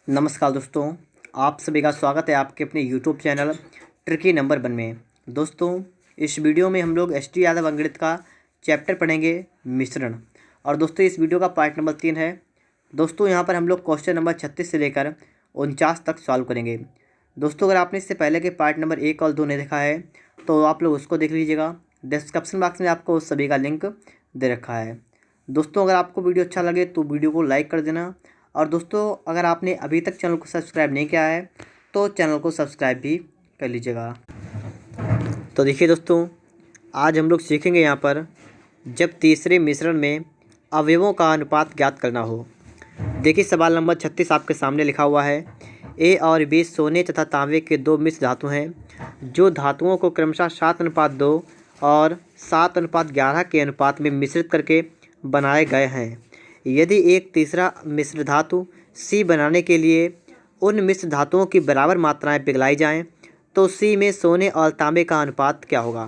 नमस्कार दोस्तों, आप सभी का स्वागत है आपके अपने यूट्यूब चैनल ट्रिकी नंबर 1 में। दोस्तों, इस वीडियो में हम लोग एस टी यादव अंगणित का चैप्टर पढ़ेंगे मिश्रण। और दोस्तों, इस वीडियो का पार्ट नंबर 3 है। दोस्तों, यहाँ पर हम लोग क्वेश्चन नंबर 36 से लेकर 49 तक सॉल्व करेंगे। दोस्तों, अगर आपने इससे पहले के पार्ट नंबर 1 और 2 नहीं देखा है तो आप लोग उसको देख लीजिएगा। डिस्क्रिप्शन बॉक्स में आपको उस सभी का लिंक दे रखा है। दोस्तों, अगर आपको वीडियो अच्छा लगे तो वीडियो को लाइक कर देना। और दोस्तों, अगर आपने अभी तक चैनल को सब्सक्राइब नहीं किया है तो चैनल को सब्सक्राइब भी कर लीजिएगा। तो देखिए दोस्तों, आज हम लोग सीखेंगे यहाँ पर जब तीसरे मिश्रण में अवयवों का अनुपात ज्ञात करना हो। देखिए, सवाल नंबर 36 आपके सामने लिखा हुआ है। ए और बी सोने तथा तांबे के दो मिश्र धातु हैं, जो धातुओं को क्रमशः 7:2 और 7:11 के अनुपात में मिश्रित करके बनाए गए हैं। यदि एक तीसरा मिश्र धातु सी बनाने के लिए उन मिश्र धातुओं की बराबर मात्राएं पिघलाई जाएं, तो सी में सोने और तांबे का अनुपात क्या होगा।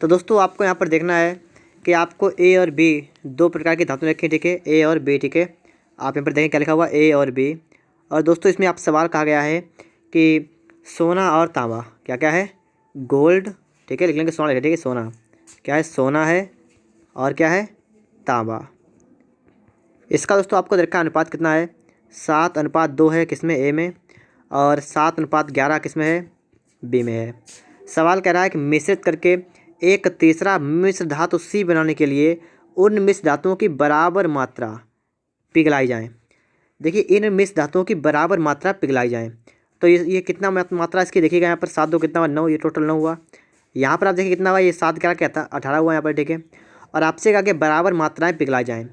तो दोस्तों, आपको यहाँ पर देखना है कि आपको ए और बी दो प्रकार की धातु रखी, ठीक है, ए और बी, ठीक है। आप यहाँ पर देखें क्या लिखा हुआ, ए और बी। और दोस्तों, इसमें आप सवाल कहा गया है कि सोना और तांबा क्या क्या है, गोल्ड, ठीक है, लिख लेंगे सोना, लिखे, ठीक है, सोना क्या है, सोना है, और क्या है, तांबा। इसका दोस्तों आपको देखा अनुपात कितना है, 7:2 है किसमें, ए में, और 7:11 किसमें है, बी में है। सवाल कह रहा है कि मिश्रित करके एक तीसरा मिश्र धातु सी बनाने के लिए उन मिश्र धातुओं की बराबर मात्रा पिघलाई जाए। देखिए, इन मिश्र धातुओं की बराबर मात्रा पिघलाई जाए। तो ये कितना मात्रा इसकी देखिएगा, यहाँ पर 7 2 कितना हुआ, 9, ये टोटल 9 हुआ। यहाँ पर आप देखिए कितना हुआ, ये 7 क्या था, 18 हुआ यहाँ पर, ठीक है। और आपसे कहा कि बराबर मात्राएँ पिघलाई जाएँ।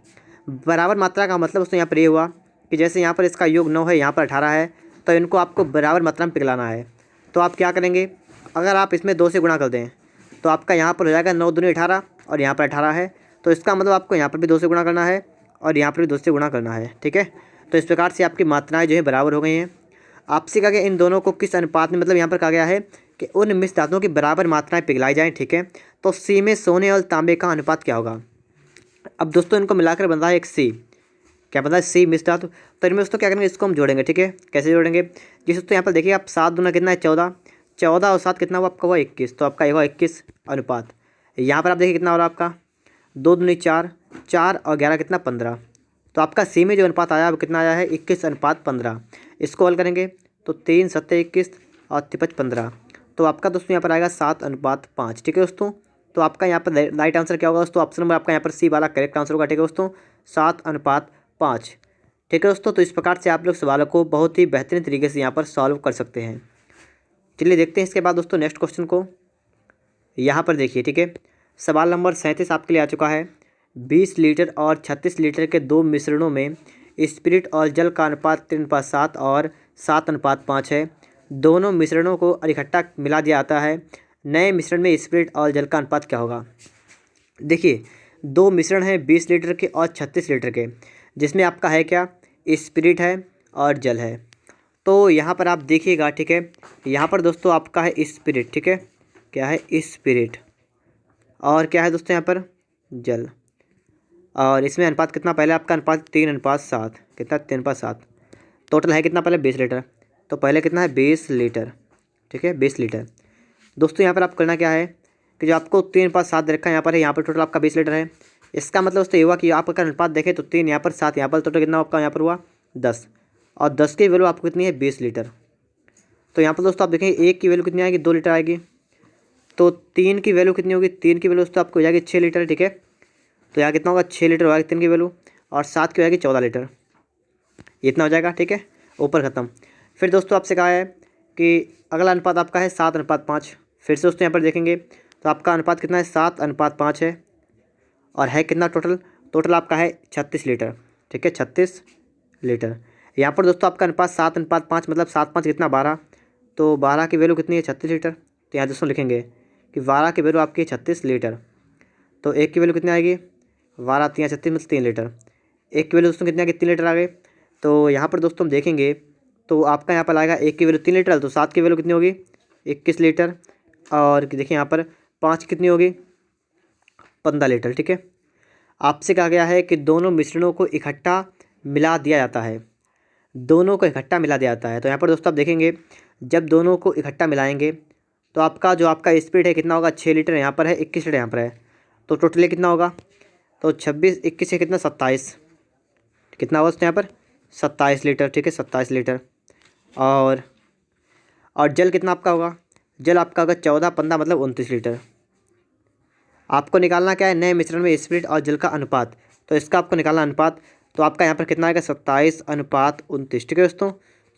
बराबर मात्रा का मतलब दोस्तों यहाँ पर ये हुआ कि जैसे यहाँ पर इसका योग 9 है, यहाँ पर 18 है, तो इनको आपको बराबर मात्रा में पिघलाना है। तो आप क्या करेंगे, अगर आप इसमें 2 से गुणा कर दें तो आपका यहाँ पर हो जाएगा 9 दूनी 18, और यहाँ पर 18 है, तो इसका मतलब आपको यहाँ पर भी 2 से गुणा करना है और यहाँ पर भी 2 से गुणा करना है, ठीक है। तो इस प्रकार से आपकी मात्राएँ जो है बराबर हो गई हैं। आपसे कहा गया इन दोनों को किस अनुपात में, मतलब यहाँ पर कहा गया है कि उन मिश्र धातुओं की बराबर मात्राएँ पिघलाई जाएँ, ठीक है। तो सी में सोने और तांबे का अनुपात क्या होगा। अब दोस्तों, इनको मिलाकर बन रहा है एक सी, क्या पता है, सी मिश्र धातु। तो इनमें दोस्तों क्या करेंगे, इसको हम जोड़ेंगे, ठीक है। कैसे जोड़ेंगे, जिस दोस्तों यहाँ पर देखिए आप 7 दूना कितना है, 14, 14 और 7 कितना हुआ आपका, हुआ 21। तो आपका ये हुआ 21 अनुपात। यहाँ पर आप देखिए कितना हो रहा है आपका, 2 दूनी 4, 4 और 11 कितना, 15। तो आपका सी में जो अनुपात आया वो कितना आया है, 21:15। इसको हल करेंगे तो 3 7 21 और 53 15। तो आपका दोस्तों यहाँ पर आएगा 7:5, ठीक है दोस्तों। तो आपका यहाँ पर राइट आंसर क्या होगा दोस्तों, ऑप्शन नंबर आपका यहाँ पर सी वाला करेक्ट आंसर होगा, ठीक है दोस्तों, 7:5, ठीक है दोस्तों। तो इस प्रकार से आप लोग सवालों को बहुत ही बेहतरीन तरीके से यहाँ पर सॉल्व कर सकते हैं। चलिए देखते हैं इसके बाद दोस्तों नेक्स्ट क्वेश्चन को। यहाँ पर देखिए, ठीक है, सवाल नंबर 37 आपके लिए आ चुका है। 20 लीटर और 36 लीटर के दो मिश्रणों में स्पिरिट और जल का अनुपात 3:7 और 7:5 है। दोनों मिश्रणों को इकट्ठा मिला दिया जाता है। नए मिश्रण में स्पिरिट और जल का अनुपात क्या होगा। देखिए, दो मिश्रण हैं 20 लीटर के और 36 लीटर के, जिसमें आपका है क्या, स्पिरिट है और जल है। तो यहाँ पर आप देखिएगा, ठीक है, यहाँ पर दोस्तों आपका है स्पिरिट, ठीक है, क्या है, स्पिरिट, और क्या है दोस्तों यहाँ पर, जल। और इसमें अनुपात कितना, पहले आपका अनुपात 3:7, कितना, 3:7। टोटल है कितना, पहले 20 लीटर, तो पहले कितना है, 20 लीटर, ठीक है, 20 लीटर। दोस्तों, यहाँ पर आप करना क्या है कि जो आपको 3:7 दे रखा है यहाँ पर है, यहाँ पर टोटल आपका 20 लीटर है। इसका मतलब दोस्तों ये हुआ कि आप अगर अनुपात देखें तो 3 यहाँ पर, 7 यहाँ पर, टोटल कितना आपका यहाँ पर हुआ 10, और 10 की वैल्यू आपको कितनी है, 20 लीटर। तो यहाँ पर दोस्तों आप देखेंगे एक की वैल्यू कितनी आएगी, 2 लीटर आएगी। तो 3 की वैल्यू कितनी होगी, 3 की वैल्यू दोस्तों आपको हो जाएगी 6 लीटर, ठीक है। तो यहाँ कितना होगा, 6 लीटर होगा 3 की वैल्यू, और 7 की हो जाएगी 14 लीटर, इतना हो जाएगा, ठीक है, ऊपर ख़त्म। फिर दोस्तों आपसे कहा है कि अगला अनुपात आपका है 7:5। फिर से दोस्तों यहाँ पर देखेंगे तो आपका अनुपात कितना है, 7:5 है, और है कितना टोटल, टोटल आपका है 36 लीटर, ठीक है, 36 लीटर। यहाँ पर दोस्तों आपका अनुपात 7:5 मतलब 7 5 कितना, 12। तो 12 की वैल्यू कितनी है, 36 लीटर। तो यहाँ दोस्तों लिखेंगे कि 12 की वैल्यू आपकी 36 लीटर। तो एक की वैल्यू कितनी आएगी, 12 3 36 मतलब 3 लीटर। एक की वैल्यू दोस्तों कितनी आ गई, 3 लीटर आ गए। तो यहाँ पर दोस्तों हम देखेंगे तो आपका यहाँ पर आएगा एक की वैल्यू 3 लीटर, तो 7 की वैल्यू कितनी होगी, 21 लीटर। और देखिए यहाँ पर 5 कितनी होगी, 15 लीटर, ठीक है। आपसे कहा गया है कि दोनों मिश्रणों को इकट्ठा मिला दिया जाता है। दोनों को इकट्ठा मिला दिया जाता है। तो यहाँ पर दोस्तों आप देखेंगे जब दोनों को इकट्ठा मिलाएंगे तो आपका जो आपका स्पीड है कितना होगा, 6 लीटर यहाँ पर है, 21 लीटर यहाँ पर है, तो टोटली कितना होगा, तो 26 21 से कितना 27, कितना होगा दोस्तों यहाँ पर 27 लीटर। ठीक है, 27 लीटर। और जल कितना आपका होगा, जल आपका होगा 14 15 मतलब 29 लीटर। आपको निकालना क्या है, नए मिश्रण में स्पीड और जल का अनुपात, तो इसका आपको निकालना अनुपात। तो आपका यहाँ पर कितना आएगा, 27:29। ठीक है दोस्तों,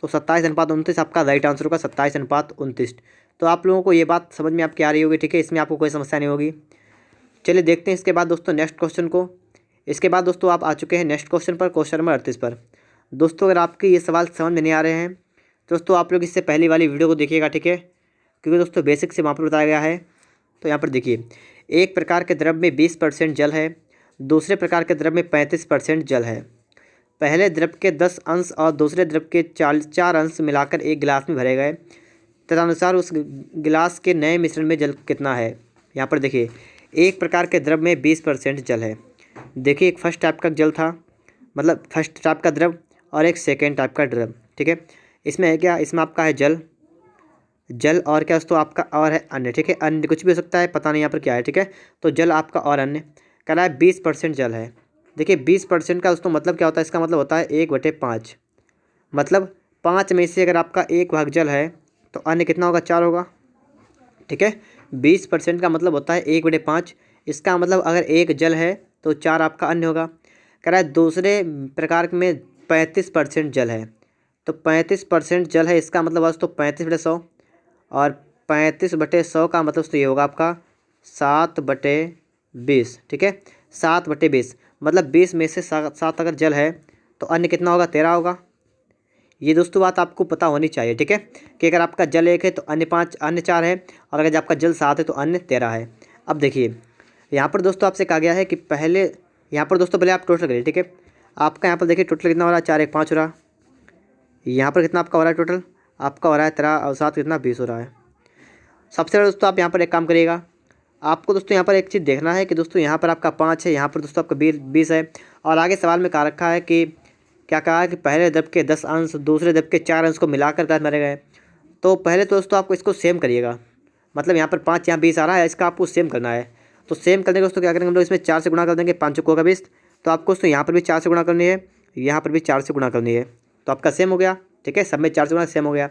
तो 27:29 आपका राइट आंसर होगा, 27:29। तो आप लोगों को ये बात समझ में आपकी आ रही होगी। ठीक है, इसमें आपको कोई समस्या नहीं होगी। चलिए देखते हैं इसके बाद दोस्तों नेक्स्ट क्वेश्चन को। इसके बाद दोस्तों आप आ चुके हैं नेक्स्ट क्वेश्चन पर, क्वेश्चन नंबर 38 पर। दोस्तों अगर आपके ये सवाल समझ में नहीं आ रहे हैं तो दोस्तों आप लोग इससे पहली वाली वीडियो को देखिएगा। ठीक है, क्योंकि दोस्तों बेसिक से वहाँ पर बताया गया है। तो यहाँ पर देखिए, एक प्रकार के द्रव में 20% जल है, दूसरे प्रकार के द्रव में 35% जल है। पहले द्रव के 10 अंश और दूसरे द्रव के 4 अंश मिलाकर एक गिलास में भरे गए, तदनुसार उस गिलास के नए मिश्रण में जल कितना है। यहाँ पर देखिए, एक प्रकार के द्रव में 20% जल है। देखिए एक फर्स्ट टाइप का जल था, मतलब फर्स्ट टाइप का द्रव, और एक सेकेंड टाइप का द्रव। ठीक है, इसमें है क्या, इसमें आपका है जल, और क्या दोस्तों आपका और है अन्य। ठीक है, अन्य कुछ भी हो सकता है, पता नहीं यहाँ पर क्या है। ठीक है, तो जल आपका और अन्य कह रहा है 20% जल है। देखिए 20% का दोस्तों मतलब क्या होता है, इसका मतलब होता है 1/5, मतलब 5 में से अगर आपका 1 भाग जल है तो अन्य कितना होगा, 4 होगा। ठीक है, 20% का मतलब होता है 1/5। इसका मतलब अगर 1 जल है तो 4 आपका अन्य होगा। कह रहा है दूसरे प्रकार में 35% जल है, तो 35% जल है, इसका मतलब दोस्तों 35/100, और 35/100 का मतलब तो ये होगा आपका 7/20। ठीक है, 7/20 मतलब 20 में से 7 अगर जल है तो अन्य कितना होगा, 13 होगा। ये दोस्तों बात आपको पता होनी चाहिए। ठीक है, कि अगर आपका जल 1 है तो अन्य 5 अन्य 4 है, और अगर आपका जल 7 है तो अन्य 13 है। अब देखिए यहाँ पर दोस्तों आपसे कहा गया है कि पहले, यहाँ पर दोस्तों पहले आप टोटल करिए। ठीक है, आपका यहाँ पर देखिए टोटल कितना हो रहा है, 4 1 5 हो रहा। यहाँ पर कितना आपका हो रहा है, टोटल आपका हो रहा है 13 और 7 कितना 20 हो रहा है। सबसे पहले दोस्तों आप यहाँ पर एक काम करिएगा, आपको दोस्तों यहाँ पर एक चीज़ देखना है कि दोस्तों यहाँ पर आपका 5 है, यहाँ पर दोस्तों आपका 20 है, और आगे सवाल में कहा रखा है कि क्या कहा है कि पहले द्रव के 10 अंश दूसरे द्रव के 4 अंश को मिलाकर गैस मारे गए। तो पहले तो दोस्तों आपको इसको सेम करिएगा, मतलब यहाँ पर 5 यहाँ 20 आ रहा है, इसका आपको सेम करना है। तो सेम करने के दोस्तों क्या करेंगे हम लोग, इसमें 4 से गुणा कर देंगे, 5 चौकों का 20। तो आपको दोस्तों यहाँ पर भी 4 से गुणा करनी है, यहाँ पर भी 4 से गुणा करनी है, तो आपका सेम हो गया। ठीक है, सब में 4 से गुणा सेम हो गया।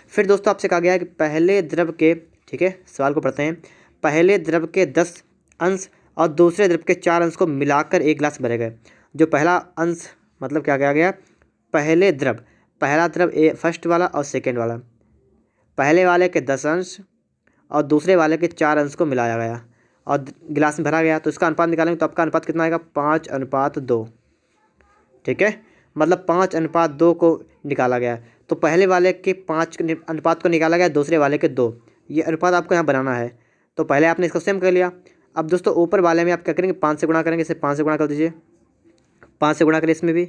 फिर दोस्तों आपसे कहा गया है कि पहले द्रव के, ठीक है सवाल को पढ़ते हैं, पहले द्रव के 10 अंश और दूसरे द्रव के 4 अंश को मिलाकर एक गिलास भरे गए। जो पहला अंश मतलब क्या कहा गया, पहले द्रव, पहला द्रव फर्स्ट वाला और सेकेंड वाला, पहले वाले के 10 अंश और दूसरे वाले के 4 अंश को मिलाया गया और गिलास में भरा गया। तो इसका अनुपात निकालेंगे तो आपका अनुपात कितना आएगा, 5:2। ठीक है, मतलब 5:2 को निकाला गया। तो पहले वाले के 5 अनुपात को निकाला गया, दूसरे वाले के 2। ये अनुपात आपको यहाँ बनाना है। तो पहले आपने इसको सेम कर लिया। अब दोस्तों ऊपर वाले में आप क्या करेंगे, 5 से गुणा करेंगे, इसे 5 से गुणा कर दीजिए, 5 से गुणा करिए इसमें भी,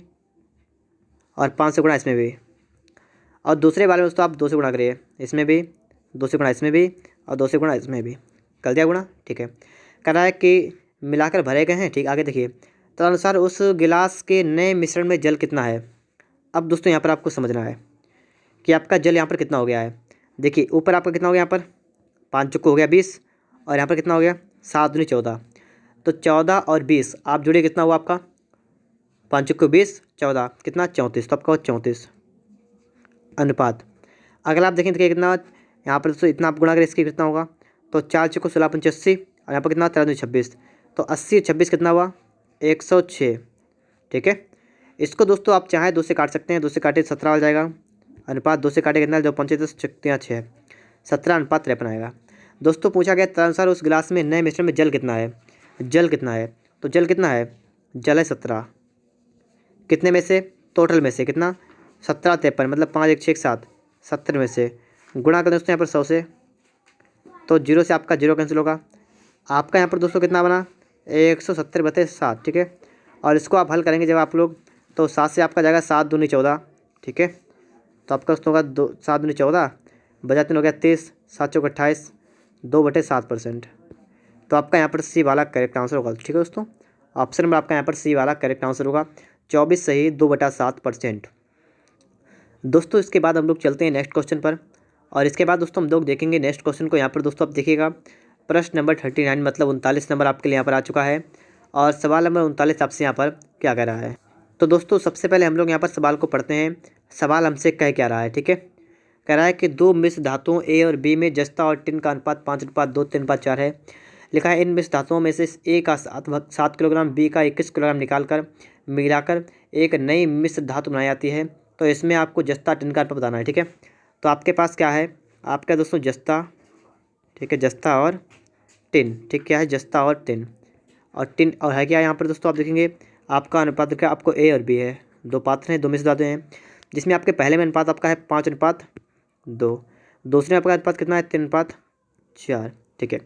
और 5 से गुणा इसमें भी, और दूसरे वाले में दोस्तों आप 2 से गुणा करिए, इसमें भी 2 से गुणा, इसमें भी, और 2 से गुणा इसमें भी, कर दिया गुणा। ठीक है, कह रहा है कि मिलाकर भरे गए हैं। ठीक, आगे देखिए, तदनुसार उस गिलास के नए मिश्रण में जल कितना है। अब दोस्तों यहाँ पर आपको समझना है कि आपका जल यहाँ पर कितना हो गया है। देखिए ऊपर आपका कितना हो गया, यहाँ पर 5 चौको हो गया 20, और यहाँ पर कितना हो गया 7 दूनी 14। तो 14 और 20 आप जोड़िए, कितना हुआ आपका, 5 चौको 20 14 कितना 34, तो आपका 34 अनुपात। अगर आप देखें तो कितना यहाँ पर दोस्तों, इतना आप गुणा करें इसके कितना होगा, तो 4 चौको 16 85, और यहाँ पर कितना 13 26, तो 80 26 कितना हुआ 106। ठीक है, इसको दोस्तों आप चाहें 2 से काट सकते हैं, 2 से काटे 17 आ जाएगा। अनुपात 2 से काटे कितना, जो 5 10 6 17:53 आएगा। दोस्तों पूछा गया तदनुसार उस गिलास में नए मिश्रण में जल कितना है, जल कितना है, तो जल कितना है, जल है 17, कितने में से, टोटल में से कितना 17:53, मतलब 5 1 6 7 70 में से गुणा कर दोस्तों यहाँ पर 100 से, तो 0 से आपका 0 कैंसिल होगा। आपका यहाँ पर दोस्तों कितना बना 170/7। ठीक है, और इसको आप हल करेंगे जब आप लोग, तो 7 से आपका जाएगा 7 दूनी 14। ठीक है, तो आपका दोस्तों होगा 7 दूनी 14, बजा 3 हो गया 23, 7 चौक 28, 2/7%। तो आपका यहाँ पर सी वाला करेक्ट आंसर होगा। ठीक है दोस्तों, ऑप्शन नंबर आपका यहाँ पर सी वाला करेक्ट आंसर होगा, 24 सही 2/7%। दोस्तों इसके बाद हम लोग चलते हैं नेक्स्ट क्वेश्चन पर। और इसके बाद दोस्तों हम लोग देखेंगे नेक्स्ट क्वेश्चन को। यहाँ पर दोस्तों आप देखिएगा, प्रश्न नंबर 39 मतलब 39 नंबर आपके लिए यहाँ पर आ चुका है। और सवाल नंबर 39 आपसे यहाँ पर क्या कह रहा है। तो दोस्तों सबसे पहले हम लोग यहाँ पर सवाल को पढ़ते हैं। सवाल हमसे कह क्या रहा है, ठीक है। कह रहा है कि दो मिश्र धातुओं ए और बी में जस्ता और टिन का अनुपात 5:2 3:4 है। लिखा है इन मिश्र धातुओं में से ए का 7 किलोग्राम, बी का 21 किलोग्राम निकालकर मिलाकर एक नई मिश्र धातु बनाई जाती है। तो इसमें आपको जस्ता टिन का अनुपात बताना है, ठीक है। तो आपके पास क्या है, आपका दोस्तों जस्ता, ठीक है, जस्ता और टिन, ठीक, क्या है, जस्ता और टिन। और टिन और है क्या यहाँ पर दोस्तों, आप देखेंगे आपका अनुपात क्या, आपको ए और बी है, दो पात्र हैं, दो मिश्र धातु हैं, जिसमें आपके पहले में अनुपात आपका है 5:2, दूसरे में आपका अनुपात कितना है 3:4, ठीक है।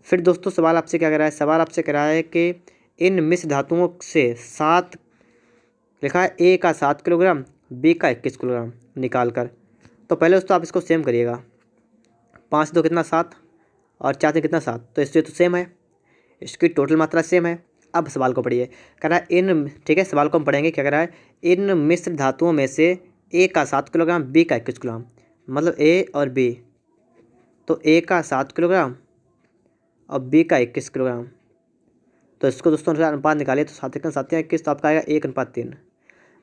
फिर दोस्तों सवाल आपसे क्या कह रहा है, सवाल आपसे कह रहा है कि इन मिश्र धातुओं से 7, लिखा है ए का 7 किलोग्राम, बी का 21 किलोग्राम निकाल कर। तो पहले दोस्तों आप इसको सेम करिएगा, 5 2 कितना 7 और 4 3 कितना 7, तो इससे तो सेम है, इसकी टोटल मात्रा सेम है। अब सवाल को पढ़िए, कह रहा है इन, ठीक है, सवाल को हम पढ़ेंगे। क्या कह रहा है, इन मिश्र धातुओं में से ए का 7 किलोग्राम, बी का 21 किलोग्राम, मतलब ए और बी, तो ए का 7 किलोग्राम और बी का 21 किलोग्राम। तो इसको दोस्तों अनुपात निकालिए, तो 7 1 7 21, तो आपका आएगा 1:3,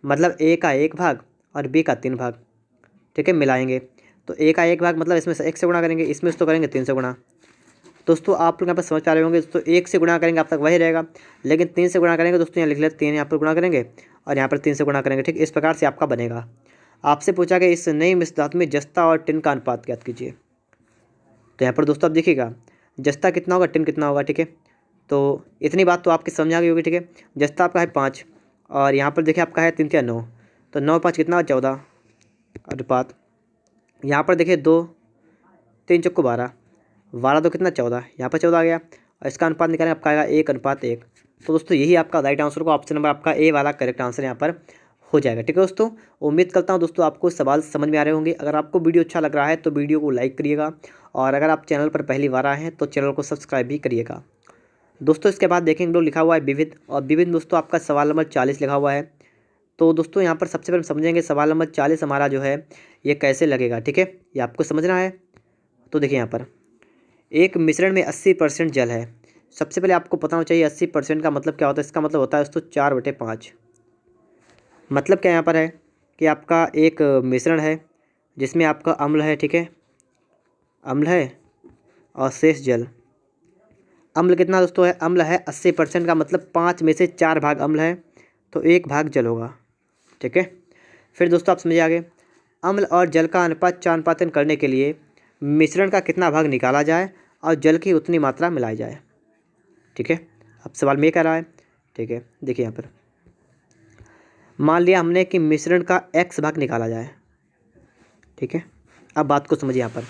मतलब ए का 1 भाग और बी का 3 भाग, ठीक है, मिलाएंगे। तो ए का 1 भाग मतलब इसमें से 1 से गुणा करेंगे, इसमें से तो करेंगे 3 से गुणा। दोस्तों आप लोग यहाँ पर समझ पा रहे होंगे दोस्तों, 1 से गुणा करेंगे आप तक वही रहेगा, लेकिन 3 से गुणा करेंगे दोस्तों, यहाँ लिख लेते 3 यहाँ पर गुणा करेंगे और यहाँ पर 3 से गुणा करेंगे, ठीक, इस प्रकार से आपका बनेगा। आपसे पूछा गया इस नई मिश्र धातु में जस्ता और टिन का अनुपात ज्ञात कीजिए। तो यहाँ पर दोस्तों आप देखिएगा जस्ता कितना होगा, टिन कितना होगा, ठीक है। तो इतनी बात तो आपकी समझ आ गई होगी, ठीक है। जस्ता आपका है 5 और यहाँ पर देखिए आपका है 3 3 9, तो 9 5 कितना 14 अनुपात। यहाँ पर देखिए 2 3 चौको 12, 12 2 कितना 14, यहाँ पर 14 आ गया और इसका अनुपात निकालेंगे आपका आएगा 1:1। तो दोस्तों यही आपका राइट आंसर को, ऑप्शन नंबर आपका ए वाला करेक्ट आंसर यहाँ पर हो जाएगा, ठीक है दोस्तों। उम्मीद करता हूँ दोस्तों आपको सवाल समझ में आ रहे होंगे। अगर आपको वीडियो अच्छा लग रहा है तो वीडियो को लाइक करिएगा, और अगर आप चैनल पर पहली बार आए हैं तो चैनल को सब्सक्राइब भी करिएगा दोस्तों। इसके बाद देखेंगे लोग लिखा हुआ है विविध, और विविध दोस्तों आपका सवाल नंबर 40 लिखा हुआ है। तो दोस्तों यहाँ पर सबसे पहले समझेंगे सवाल नंबर 40 हमारा जो है ये कैसे लगेगा, ठीक है, ये आपको समझना है। तो देखिए यहाँ पर एक मिश्रण में 80% जल है। सबसे पहले आपको पता होना चाहिए 80% का मतलब क्या होता है। इसका मतलब होता है दोस्तों 4/5। मतलब क्या यहाँ पर है कि आपका एक मिश्रण है जिसमें आपका अम्ल है, ठीक है, अम्ल है और शेष जल। अम्ल कितना दोस्तों है, अम्ल है 80% का मतलब 5 में से 4 भाग अम्ल है, तो 1 भाग जल होगा, ठीक है। फिर दोस्तों आप समझिए आगे, अम्ल और जल का अनुपात 4:3 करने के लिए मिश्रण का कितना भाग निकाला जाए और जल की उतनी मात्रा मिलाई जाए, ठीक है। अब सवाल में ये कह रहा है, ठीक है, देखिए यहाँ पर मान लिया हमने कि मिश्रण का x भाग निकाला जाए, ठीक है। अब बात को समझिए, यहाँ पर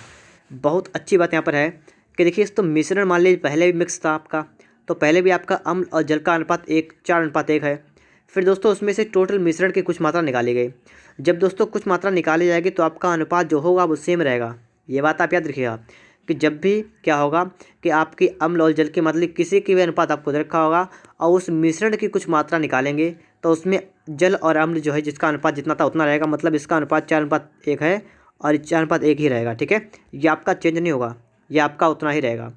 बहुत अच्छी बात यहाँ पर है कि देखिए इस तो मिश्रण मान लीजिए पहले भी मिक्स था आपका, तो पहले भी आपका अम्ल और जल का अनुपात 4:1 है। फिर दोस्तों उसमें से टोटल मिश्रण की कुछ मात्रा निकाली गई। जब दोस्तों कुछ मात्रा निकाली जाएगी तो आपका अनुपात जो होगा वो सेम रहेगा। ये बात आप याद रखिएगा कि जब भी क्या होगा कि आपकी अम्ल और जल की मतलब किसी की भी अनुपात आपको दे रखा होगा और उस मिश्रण की कुछ मात्रा निकालेंगे तो उसमें जल और अम्ल जो है जिसका अनुपात जितना था उतना रहेगा, मतलब इसका अनुपात 4:1 है और 4:1 ही रहेगा, ठीक है। ये आपका चेंज नहीं होगा, ये आपका उतना ही रहेगा,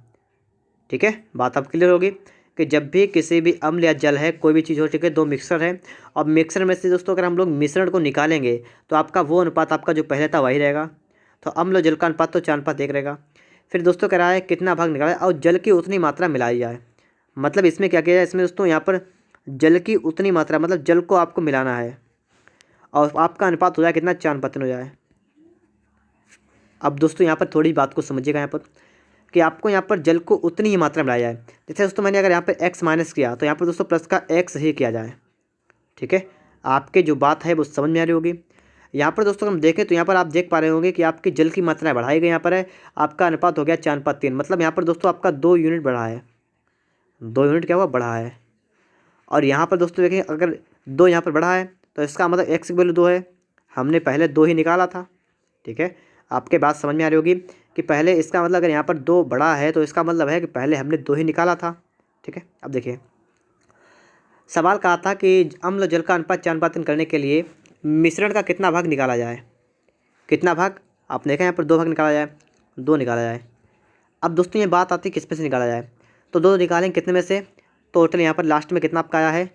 ठीक है। बात अब क्लियर होगी कि जब भी किसी भी अम्ल या जल है, कोई भी चीज़ हो, ठीक है, दो मिक्सर है और मिक्सर में से दोस्तों अगर हम लोग मिश्रण को निकालेंगे तो आपका वो अनुपात आपका जो पहले था वही रहेगा। तो अम्ल और जल का अनुपात तो 4:1 रहेगा। फिर दोस्तों कह रहा है कितना भाग निकाला और जल की उतनी मात्रा मिलाई जाए। मतलब इसमें क्या किया जाए, इसमें दोस्तों यहाँ पर जल की उतनी मात्रा मतलब जल को आपको मिलाना है और आपका अनुपात हो जाए कितना, 4:3 हो जाए। अब दोस्तों यहाँ पर थोड़ी बात को समझिएगा यहाँ पर कि आपको यहाँ पर जल को उतनी ही मात्रा मिलाई जाए। जैसे दोस्तों मैंने अगर यहाँ पर x माइनस किया तो यहाँ पर दोस्तों प्लस का x ही किया जाए, ठीक है। आपके जो बात है वो समझ में आ रही होगी। यहाँ पर दोस्तों हम देखें तो यहाँ पर आप देख पा रहे होंगे कि आपकी जल की मात्रा बढ़ाई गई। यहाँ पर है आपका अनुपात हो गया 4:3, मतलब यहाँ पर दोस्तों आपका 2 यूनिट बढ़ा है, 2 यूनिट क्या हुआ, बढ़ा है। और यहाँ पर दोस्तों देखें अगर 2 यहाँ पर बढ़ा है तो इसका मतलब x की वैल्यू 2 है, हमने पहले 2 ही निकाला था, ठीक है। आपके बात समझ में आ रही होगी कि पहले इसका मतलब अगर यहाँ पर 2 बड़ा है तो इसका मतलब है कि पहले हमने 2 ही निकाला था, ठीक है। अब देखिए सवाल कहा था कि अम्ल जल का अनुपात 4:3 करने के लिए मिश्रण का कितना भाग निकाला जाए। कितना भाग, आपने देखा यहाँ पर 2 भाग निकाला जाए, 2 निकाला जाए। अब दोस्तों ये बात आती है किस में से निकाला जाए, तो 2 निकालेंगे कितने में से, टोटल यहाँ पर लास्ट में कितना आपका आया है,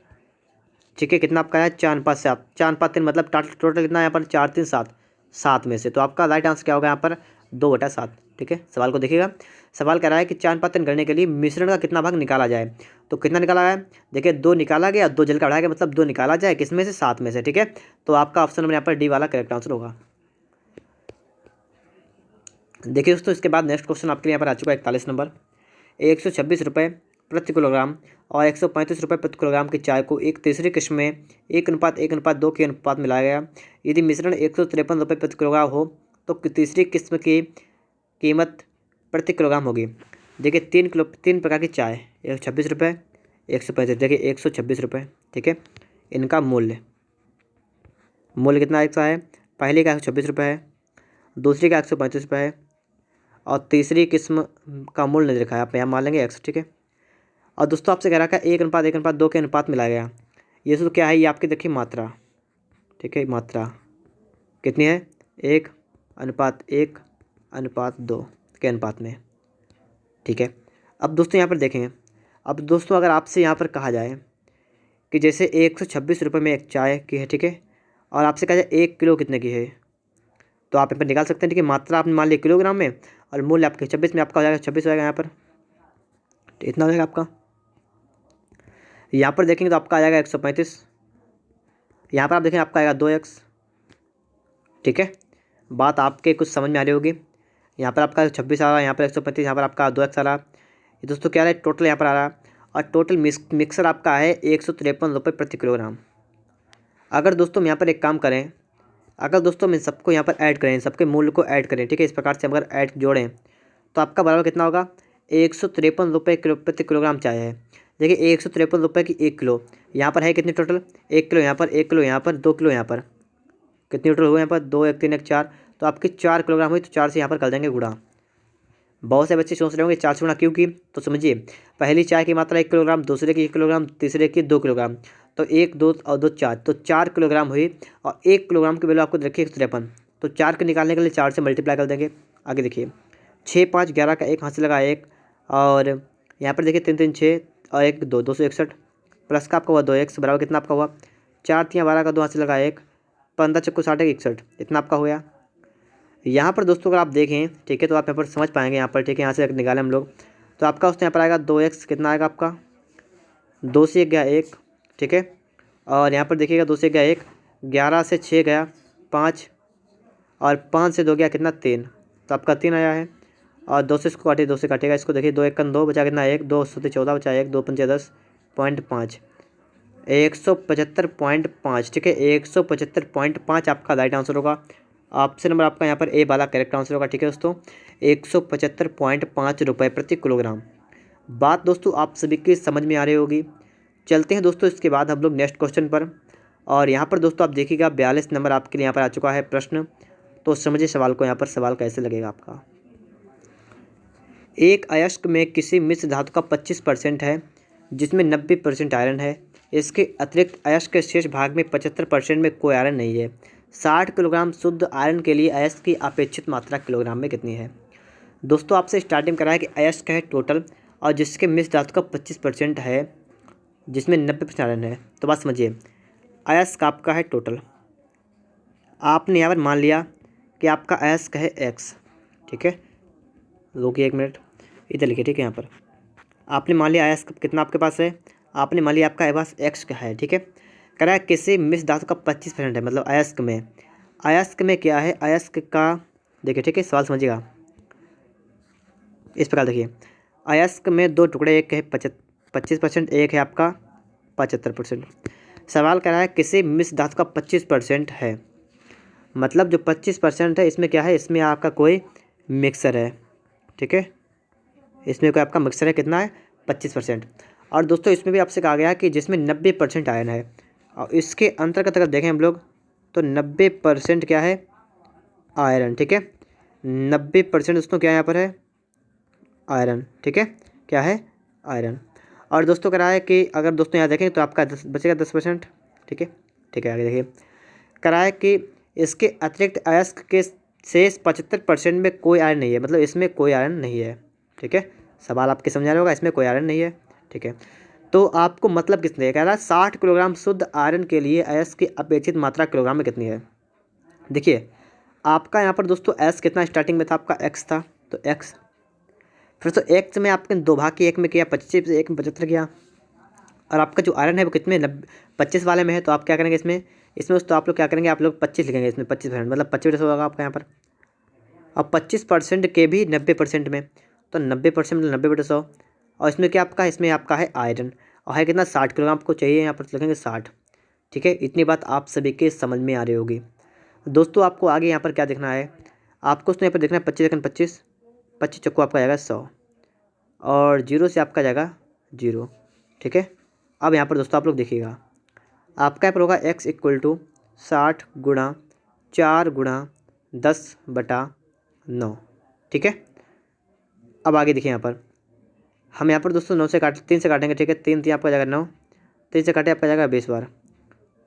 ठीक है, कितना आपका आया है 4 5 7, 4 5 3, मतलब टोटल कितना यहाँ पर 4 3 7, 7 में से। तो आपका राइट आंसर क्या होगा यहाँ पर 2/7। ठीक है, सवाल को देखिएगा। सवाल कह रहा है कि 4 5 3 करने के लिए मिश्रण का कितना भाग निकाला जाए। तो कितना निकाला है, देखिए 2 निकाला गया, 2 जल का बढ़ाया गया, मतलब 2 निकाला जाए किस में से, 7 में से। ठीक है, तो आपका ऑप्शन नंबर यहाँ पर डी वाला करेक्ट आंसर होगा। देखिए दोस्तों, इसके बाद नेक्स्ट क्वेश्चन आपके लिए यहाँ पर आ चुका है 41 नंबर। 126 रुपये प्रति किलोग्राम और 135 रुपये प्रति किलोग्राम की चाय को एक तीसरी किस्म में 1:1:2 के अनुपात मिलाया गया। यदि मिश्रण 153 रुपये प्रति किलोग्राम हो तो तीसरी किस्म की कीमत प्रति किलोग्राम होगी। देखिए 3 प्रकार की चाय, 126 रुपये, 135, देखिए 126 रुपये। ठीक है, इनका मूल्य कितना एक सा है, पहले का 126 रुपये है, दूसरी का 135 रुपये है, और तीसरी किस्म का मूल्य नहीं लिखा है, आप यहाँ मान लेंगे x। ठीक है, और दोस्तों आपसे कह रहा है 1:1:2 के अनुपात मिलाया गया। ये तो क्या है, ये आपकी देखिए मात्रा। ठीक है, मात्रा कितनी है, 1:1:2 के अनुपात में। ठीक है, अब दोस्तों यहाँ पर देखेंगे, अब दोस्तों अगर आपसे यहाँ पर कहा जाए कि जैसे 126 रुपये में एक चाय की है, ठीक है, और आपसे कहा जाए 1 किलो कितने की है, तो आप यहाँ पर निकाल सकते हैं। ठीक है, मात्रा आपने मान ली किलोग्राम में और मूल्य आपके 26 में, आपका हो जाएगा 26 हो जाएगा यहाँ पर, इतना हो जाएगा आपका। यहाँ पर देखेंगे तो आपका आ जाएगा 135, यहाँ पर आप देखें आपका आएगा 2x। ठीक है, बात आपके कुछ समझ में आ रही होगी। यहाँ पर आपका 26 आ रहा है, यहाँ पर 135, यहाँ पर आपका 2x आ रहा है। ये दोस्तों क्या आ रहा है, टोटल यहाँ पर आ रहा है, और टोटल मिक्सर आपका है 153 रुपये प्रति किलोग्राम। अगर दोस्तों हम यहाँ पर एक काम करें, अगर दोस्तों हम इन सबको यहाँ पर ऐड करें, सबके मूल्य को ऐड करें, ठीक है, इस प्रकार से अगर ऐड जोड़ें तो आपका बराबर कितना होगा, 153 रुपये प्रति किलोग्राम चाय है। देखिए 153 रुपये की 1 किलो, यहाँ पर है कितनी टोटल, 1 किलो यहाँ पर, 1 किलो यहाँ पर, 2 किलो यहाँ पर, कितनी टोटल हुए यहाँ पर, 2 1 3 1 4, तो आपकी 4 किलोग्राम हुई, तो 4 से यहाँ पर कर देंगे गुणा। बहुत से बच्चे सोच रहे होंगे 4 से गुणा क्यों की, तो समझिए पहली चाय की मात्रा 1 किलोग्राम, दूसरे की 1 किलोग्राम, तीसरे की 2 किलोग्राम, तो 1 2 और 2 4, तो 4 किलोग्राम हुई, और 1 किलोग्राम की वैल्यू आपको रखिए 153, तो 4 के निकालने के लिए 4 से मल्टीप्लाई कर देंगे। आगे देखिए 6 5 11 का 1 हाथ से लगा 1, और यहाँ पर देखिए 3 3 6 और 1 2 261, प्लस का आपका हुआ 2x बराबर कितना आपका हुआ, 4 3 12 का 2 हाथ से लगा 1, 15 चक्कू 60 61, इतना आपका हुआ। यहाँ पर दोस्तों अगर आप देखें, ठीक है, तो आप यहाँ पर समझ पाएंगे यहाँ पर, ठीक है, यहाँ से निकालें हम लोग, तो आपका उसमें यहाँ पर आएगा 2x, कितना आएगा आपका, 2 से 1 गया 1, ठीक है, और यहाँ पर देखिएगा 2 से 1 गया 1, 11 से 6 गया 5, और 5 से 2 गया कितना 3, तो आपका 3 आया है, और 2 से इसको काटिए, 2 से काटेगा इसको, देखिए 2 1 2 बचा कितना 1, 2 7 14 बचा 1, 2 5 10.5, 175.5। ठीक है, 175.5 आपका राइट आंसर होगा। ऑप्शन नंबर आपका यहाँ पर ए वाला करेक्ट आंसर होगा। ठीक है दोस्तों, 175.5 रुपये प्रति किलोग्राम। बात दोस्तों आप सभी की समझ में आ रही होगी। चलते हैं दोस्तों इसके बाद हम लोग नेक्स्ट क्वेश्चन पर, और यहाँ पर दोस्तों आप देखिएगा 42 नंबर आपके लिए यहाँ पर आ चुका है प्रश्न। तो समझिए सवाल को, यहाँ पर सवाल कैसे लगेगा आपका। एक अयस्क में किसी मिश्र धातु का 25% है जिसमें 90% आयरन है। इसके अतिरिक्त अयस्क के शेष भाग में 75% में कोई आयरन नहीं है। 60 किलोग्राम शुद्ध आयरन के लिए अयस्क की अपेक्षित मात्रा किलोग्राम में कितनी है। दोस्तों आपसे स्टार्टिंग कराया कि अयस्क है टोटल, और जिसके मिश्र धातु का 25% है जिसमें 90% आयरन है। तो बात समझिए, अयस्क आपका है टोटल, आपने यहाँ पर मान लिया कि आपका अयस्क है x। ठीक है, रुकिए 1 मिनट, इधर लिखिए। ठीक है, यहाँ पर आपने मान लिया अयस्क कितना आपके पास है, आपने मान लिया आपका पास x का है। ठीक है, कह रहा है किसी मिश्र धातु का 25% है, मतलब अयस्क में क्या है, अयस्क का देखिए। ठीक है, सवाल समझिएगा इस प्रकार, देखिए अयस्क में 2 टुकड़े, एक है 25%, एक है आपका 75%। सवाल कह रहा है किसी मिश्र धातु का 25% है, मतलब जो 25% है इसमें क्या है, इसमें आपका कोई मिक्सर है। ठीक है, इसमें कोई आपका मिक्सर है, कितना है 25%। और दोस्तों इसमें भी आपसे कहा गया कि जिसमें 90% आयरन है, और इसके अंतर्गत अगर देखें हम लोग तो 90% क्या है, आयरन। ठीक है, 90% दोस्तों क्या यहाँ पर है, आयरन। ठीक है, क्या है, आयरन। और दोस्तों कह रहा है कि अगर दोस्तों यहाँ देखें तो आपका बचेगा 10%। ठीक है, ठीक है, आगे देखिए, कह रहा है कि इसके अतिरिक्त अयस्क के शेष 75% में कोई आयरन नहीं है, मतलब इसमें कोई आयरन नहीं है। ठीक है, सवाल आपके समझ आ रहा होगा, इसमें कोई आयरन नहीं है। ठीक है, तो आपको मतलब कितने कह रहा है 60 किलोग्राम शुद्ध आयरन के लिए एस की अपेक्षित मात्रा किलोग्राम में कितनी है। देखिए आपका यहाँ पर दोस्तों एस कितना स्टार्टिंग में था, आपका एक्स था, तो एक्स, फिर तो एक्स में आपने 2 भाग के 1 में किया, 25 से 1 में 75 किया, और आपका जो आयरन है वो कितने 25 वाले में है, तो आप क्या करेंगे इसमें दोस्तों आप लोग क्या करेंगे, आप लोग 25 लिखेंगे इसमें, 25%, मतलब 25 होगा आपका यहाँ पर। अब 25% के भी 90% में, तो 90% मतलब 90/100, और इसमें क्या आपका, इसमें आपका है आयरन, और है कितना 60 किलोग्राम आपको चाहिए, यहाँ पर लिखेंगे 60। ठीक है, इतनी बात आप सभी के समझ में आ रही होगी। दोस्तों आपको आगे यहाँ पर क्या देखना है, आपको उसमें यहाँ पर देखना है 25 सेकंड 25 25 चक्को आपका जाएगा 100, और 0 से आपका जाएगा 0। ठीक है, अब यहाँ पर दोस्तों आप लोग देखिएगा, आपका यहाँ पर होगा x = 60 × 4 × 10/9। ठीक है, अब आगे देखिए यहाँ पर हम यहाँ पर दोस्तों 9 से 3 से काटेंगे। ठीक है, 3 3 आपका जाएगा 9, 3 से काटे आपका जाएगा 20 बार,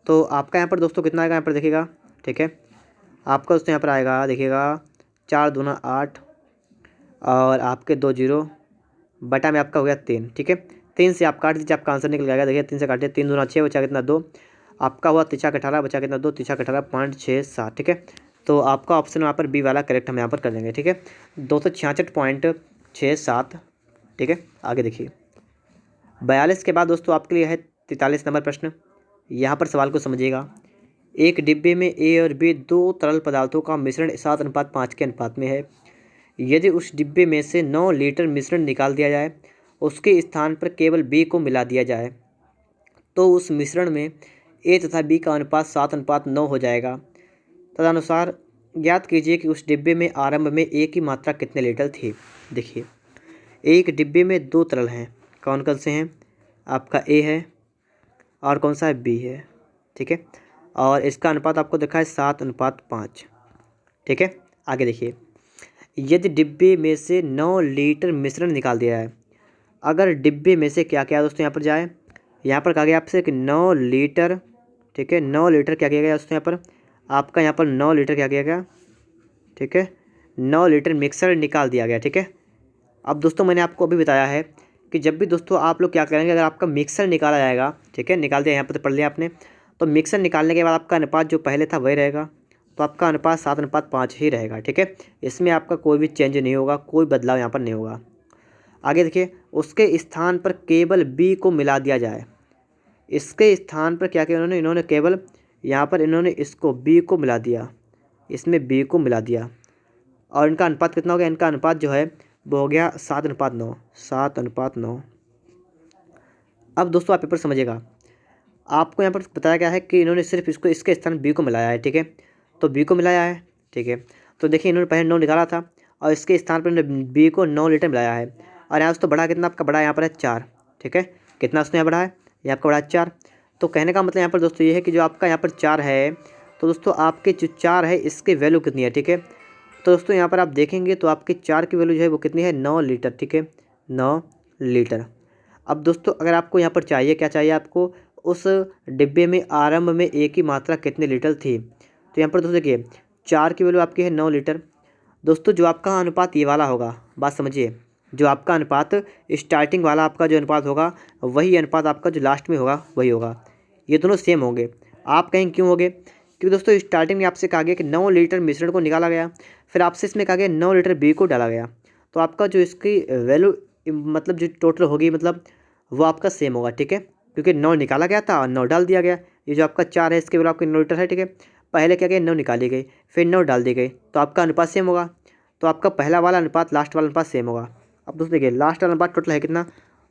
तो आपका यहाँ पर दोस्तों कितना आएगा यहाँ पर देखिएगा। ठीक है, आपका दोस्तों यहाँ पर आएगा देखिएगा 4 दूना 8, और आपके 2 0 बटा में आपका हो गया 3। ठीक है, 3 से आप काट दीजिए, आपका आंसर निकल जाएगा। देखिए 3 से काटिए, 3 दूना 6, बचा कितना 2, आपका हुआ 3 18, बचा कितना 2, 3 18 .67। ठीक है, तो आपका ऑप्शन यहाँ पर बी वाला करेक्ट हम यहाँ पर कर देंगे। ठीक है, 266.67। ठीक है, आगे देखिए 42 के बाद दोस्तों आपके लिए है 43 नंबर प्रश्न। यहाँ पर सवाल को समझिएगा, एक डिब्बे में ए और बी 2 तरल पदार्थों का मिश्रण 7:5 के अनुपात में है। यदि उस डिब्बे में से 9 लीटर मिश्रण निकाल दिया जाए, उसके स्थान पर केवल बी को मिला दिया जाए, तो उस मिश्रण में ए तथा बी का अनुपात 7:9 हो जाएगा। तदनुसार ज्ञात कीजिए कि उस डिब्बे में आरंभ में ए की मात्रा कितने लीटर थी। देखिए एक डिब्बे में 2 तरल हैं, कौन कौन से हैं, आपका ए है और कौन सा है, बी है। ठीक है, और इसका अनुपात आपको देखा है 7:5। ठीक है, आगे देखिए यदि डिब्बे में से 9 लीटर मिश्रण निकाल दिया है, अगर डिब्बे में से क्या क्या दोस्तों यहाँ पर जाए, यहाँ पर कहा गया आपसे कि 9 लीटर। ठीक है, 9 लीटर क्या किया गया दोस्तों, यहाँ पर आपका यहाँ पर 9 लीटर क्या किया गया। ठीक है, 9 लीटर मिक्सर निकाल दिया गया। ठीक है, अब दोस्तों मैंने आपको अभी बताया है कि जब भी दोस्तों आप लोग क्या करेंगे, अगर आपका मिक्सर निकाला जाएगा, ठीक है, निकाल दिया यहाँ पर पढ़ लिया आपने, तो मिक्सर निकालने के बाद आपका अनुपात जो पहले था वही रहेगा, तो आपका अनुपात 7:5 ही रहेगा। ठीक है, इसमें आपका कोई भी चेंज नहीं होगा, कोई बदलाव यहाँ पर नहीं होगा। आगे देखिए उसके स्थान पर केवल बी को मिला दिया जाए, इसके स्थान पर क्या किया इन्होंने केवल यहाँ पर इन्होंने इसको बी को मिला दिया, इसमें बी को मिला दिया, और इनका अनुपात कितना हो गया, इनका अनुपात जो है वो हो गया 7:9, 7:9। अब दोस्तों आप पेपर समझिएगा, आपको यहाँ पर बताया गया है कि इन्होंने सिर्फ इसको इसके स्थान बी को मिलाया है। ठीक है, तो बी को मिलाया है। ठीक है, तो देखिए इन्होंने पहले 9 निकाला था और इसके स्थान पर इन्होंने बी को 9 लीटर मिलाया है, और यहाँ दोस्तों बढ़ा कितना आपका बढ़ा यहाँ पर है 4। ठीक है, कितना उसने यहाँ बढ़ा है, ये आपका बढ़ा 4। तो कहने का मतलब यहाँ पर दोस्तों ये है कि जो आपका यहाँ पर 4 है, तो दोस्तों आपके जो 4 है इसकी वैल्यू कितनी है। ठीक है, तो दोस्तों यहाँ पर आप देखेंगे तो आपके 4 की वैल्यू जो है वो कितनी है, 9 लीटर। ठीक है, 9 लीटर। अब दोस्तों अगर आपको यहाँ पर चाहिए, क्या चाहिए आपको, उस डिब्बे में आरंभ में ए की मात्रा कितने लीटर थी, तो यहाँ पर दोस्तों देखिए 4 की वैल्यू आपकी है 9 लीटर। दोस्तों जो आपका अनुपात ये वाला होगा, बात समझिए, जो आपका अनुपात स्टार्टिंग वाला आपका जो अनुपात होगा वही अनुपात आपका जो लास्ट में होगा वही होगा, ये दोनों सेम होंगे। आप कहेंगे क्यों होंगे, क्योंकि दोस्तों स्टार्टिंग में आपसे कहा गया कि 9 लीटर मिश्रण को निकाला गया, फिर आपसे इसमें कहा गया 9 लीटर बी को डाला गया, तो आपका जो इसकी वैल्यू मतलब जो टोटल होगी मतलब वो आपका सेम होगा। ठीक है, क्योंकि 9 निकाला गया था और 9 डाल दिया गया। ये जो आपका 4 है इसके वैल्यू आपकी 9 लीटर है। ठीक है, पहले क्या किया 9 निकाली गई, फिर 9 डाल दी गई, तो आपका अनुपात सेम होगा, तो आपका पहला वाला अनुपात लास्ट वाला अनुपात सेम होगा। अब दोस्तों देखिए लास्ट वाला अनुपात टोटल है कितना,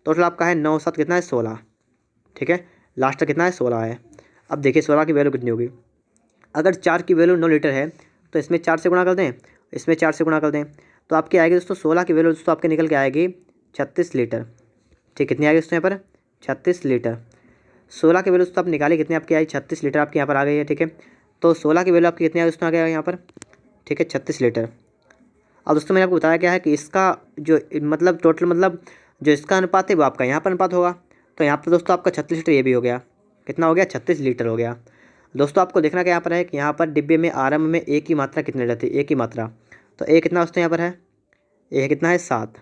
टोटल आपका है 9 7 कितना है 16। ठीक है, लास्ट का कितना है 16 है। अब देखिए 16 की वैल्यू कितनी होगी, अगर 4 की वैल्यू 9 लीटर है तो इसमें 4 से गुणा कर दें, इसमें 4 से गुणा कर दें, तो आपकी आएगी दोस्तों 16 की वैल्यू दोस्तों आपके निकल के आएगी 36 लीटर। ठीक, कितनी आएगी दोस्तों यहाँ पर 36 लीटर। 16 की वैल्यू दोस्तों आप निकाली, कितनी आपकी आई 36 लीटर आपके यहाँ पर आ गई है। ठीक है, तो 16 की वैल्यू आपकी कितनी आई दोस्तों आ गया यहाँ पर। ठीक है, 36 लीटर। अब दोस्तों मैंने आपको बताया क्या है कि इसका जो मतलब टोटल मतलब जो इसका अनुपात है वो आपका यहाँ पर अनुपात होगा, तो यहाँ पर दोस्तों आपका 36 लीटर ये भी हो गया, कितना हो गया 36 लीटर हो गया। दोस्तों आपको देखना क्या यहाँ पर है कि यहाँ पर डिब्बे में आरंभ में ए की मात्रा कितनी रहती है, ए की मात्रा। तो ए कितना दोस्तों यहाँ पर है, ए कितना है 7।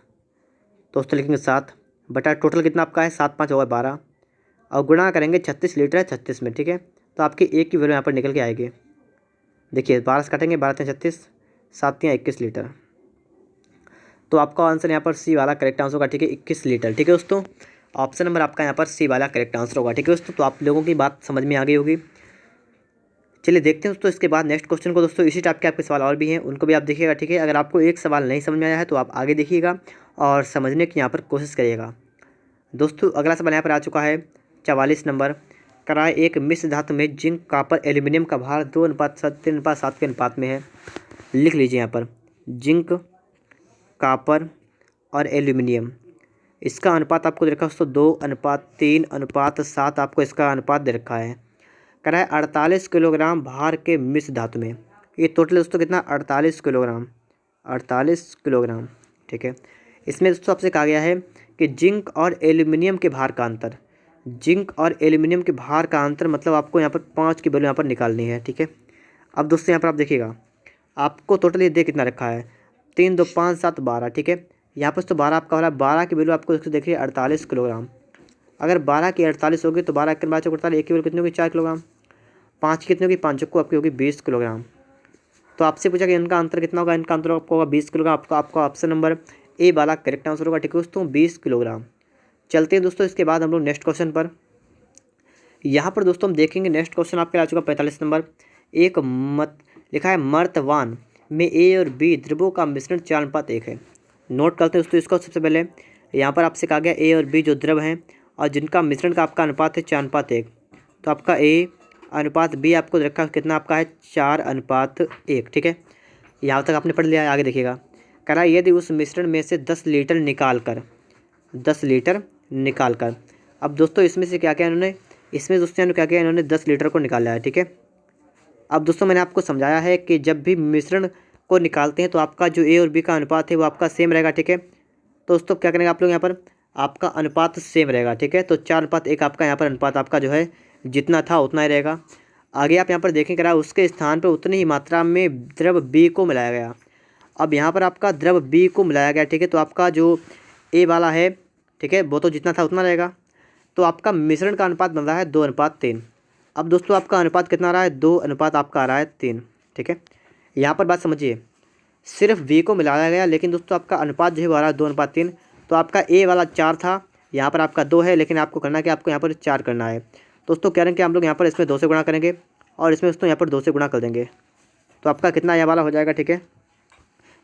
दोस्तों लिखेंगे 7 बटा टोटल कितना आपका है 7 5 होगा 12 और गुणा करेंगे 36 लीटर है 36 में, ठीक है। तो आपकी ए की वैल्यू यहाँ पर निकल के आएगी। देखिए 12 से काटेंगे, 12 3 36, 7 3 21 लीटर। तो आपका आंसर यहाँ पर सी वाला करेक्ट आंसर होगा, ठीक है, 21 लीटर, ठीक है दोस्तों। ऑप्शन नंबर आपका यहाँ पर सी वाला करेक्ट आंसर होगा, ठीक है दोस्तों। तो आप लोगों की बात समझ में आ गई होगी। चलिए देखते हैं दोस्तों इसके बाद नेक्स्ट क्वेश्चन को। दोस्तों इसी टाइप के आपके सवाल और भी हैं, उनको भी आप देखिएगा, ठीक है। अगर आपको एक सवाल नहीं समझ में आया है तो आप आगे देखिएगा और समझने की यहाँ पर कोशिश करिएगा। दोस्तों अगला सवाल यहाँ पर आ चुका है 44 नंबर। कराए एक मिश्र धातु में जिंक कॉपर एल्यूमिनियम का भार 2:3:7 के अनुपात में है। लिख लीजिए यहाँ पर जिंक कॉपर और एल्यूमिनियम, इसका अनुपात आपको दे रखा है दोस्तों 2:3:7 आपको इसका अनुपात दे रखा है। कराए 48 किलोग्राम भार के मिश्र धातु में, ये टोटल दोस्तों कितना 48 किलोग्राम, 48 किलोग्राम, ठीक है। इसमें दोस्तों आपसे कहा गया है कि जिंक और एल्यूमिनियम के भार का अंतर, जिंक और एल्यूमिनियम के भार का अंतर मतलब आपको यहाँ पर 5 की वैल्यू यहाँ पर निकालनी है, ठीक है। अब दोस्तों यहाँ पर आप देखिएगा आपको टोटल ये दे कितना रखा है 3 2 5 7 12, ठीक है। यहाँ पर तो 12 आपका हो रहा है, 12 की वैल्यू आपको देखिए 48 किलोग्राम। अगर 12 की 48 होगी तो 12 के 12 48, एक की वैल्यू कितनी होगी 4 किलोग्राम, 5 कितनी होगी 5 को आपकी होगी 20 किलोग्राम। तो आपसे पूछा कि इनका अंतर कितना होगा, इनका अंतर आपको होगा 20 किलोग्राम। आपका ऑप्शन नंबर ए वाला करेक्ट आंसर होगा, ठीक है दोस्तों, 20 किलोग्राम। चलते हैं दोस्तों इसके बाद हम लोग नेक्स्ट क्वेश्चन पर। यहाँ पर दोस्तों हम देखेंगे नेक्स्ट क्वेश्चन आपके आ चुका 45 नंबर। एक मत लिखा है मर्तवान में ए और बी द्रव्यों का मिश्रण 4:1 है। नोट करते हैं दोस्तों इसको। सबसे पहले यहाँ पर आपसे कहा गया ए और बी जो द्रव हैं और जिनका मिश्रण का आपका अनुपात है 4:1, तो आपका ए अनुपात बी आपको रखा कितना आपका है 4:1, ठीक है। यहाँ तक आपने पढ़ लिया है, आगे देखिएगा। कह रहा है यदि उस मिश्रण में से 10 लीटर निकाल कर, अब दोस्तों इसमें से क्या क्या इन्होंने, इसमें दोस्तों क्या किया इन्होंने 10 लीटर को निकाला है, ठीक है। अब दोस्तों मैंने आपको समझाया है कि जब भी मिश्रण को निकालते हैं तो आपका जो ए और बी का अनुपात है वो आपका सेम रहेगा, ठीक है। तो दोस्तों क्या करेंगे आप लोग यहाँ पर, आपका अनुपात सेम रहेगा, ठीक है। तो 4:1 आपका यहाँ पर अनुपात आपका जो है जितना था उतना ही रहेगा। आगे आप यहाँ पर देखें करा उसके स्थान पर उतनी ही मात्रा में द्रव बी को मिलाया गया। अब यहाँ पर आपका द्रव बी को मिलाया गया, ठीक है। तो आपका जो ए वाला है, ठीक है, वो तो जितना था उतना रहेगा। तो आपका मिश्रण का अनुपात बन रहा है 2:3। अब दोस्तों आपका अनुपात कितना आ रहा है 2 अनुपात आपका आ रहा है 3, ठीक है। यहाँ पर बात समझिए, सिर्फ बी को मिलाया गया लेकिन दोस्तों आपका अनुपात जो है वो आ रहा है 2:3। तो आपका ए वाला 4 था, यहाँ पर आपका 2 है, लेकिन आपको करना है कि आपको यहाँ पर 4 करना है। दोस्तों कह रहे हैं कि हम लोग यहाँ पर इसमें 2 से गुणा करेंगे और इसमें दोस्तों यहाँ पर 2 से गुणा कर देंगे। तो आपका कितना ये वाला हो जाएगा, ठीक है,